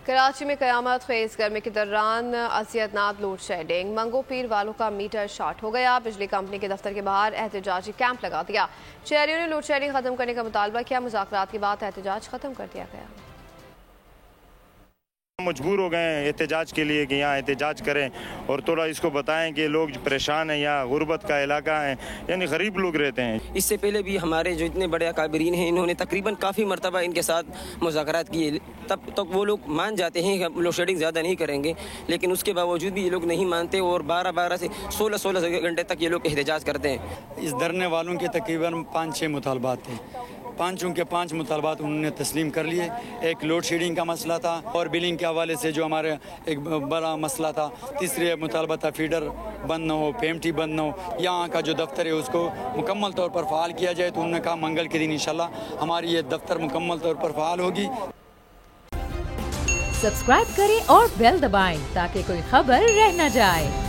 कराची में कयामत खेज गर्मी के दौरान असियतनाक लोड शेडिंग। मंगो पीर वालों का मीटर शॉर्ट हो गया। बिजली कंपनी के दफ्तर के बाहर एहतजाजी कैंप लगा दिया। शहरियों ने लोड शेडिंग खत्म करने का मुतालबा किया। मुज़ाकरात के बाद एहतजाज खत्म कर दिया गया। मजबूर हो गए हैं एहतजाज के लिए कि यहाँ एहतजाज करें और थोड़ा इसको बताएं कि लोग परेशान हैं, यहाँ गुर्बत का इलाका है, यानी गरीब लोग रहते हैं। इससे पहले भी हमारे जो इतने बड़े अकाबरीन हैं इन्होंने तकरीबन काफ़ी मरतबा इनके साथ मुज़ाकरात किए, तब तक वो लोग मान जाते हैं कि लोड शेडिंग ज़्यादा नहीं करेंगे, लेकिन उसके बावजूद भी ये लोग नहीं मानते और 12 से 16 घंटे तक ये लोग एहतजाज करते हैं। इस धरने वालों के तकरीबन 5-6 मुतालबात थे। 5 मुतालबात उन्होंने तस्लीम कर लिए। एक लोड शेडिंग का मसला था और बिलिंग के हवाले से जो हमारे एक बड़ा मसला था। तीसरे मुतालबा था फीडर बंद न हो, पेमटी बंद न हो, यहाँ का जो दफ्तर है उसको मुकम्मल तौर पर फ़ाल किया जाए। तो उन्होंने कहा मंगल के दिन इंशाल्लाह हमारी ये दफ्तर मुकम्मल तौर पर फ़ाल होगी। सब्सक्राइब करें और बेल दबाएं ताकि कोई खबर रह न जाए।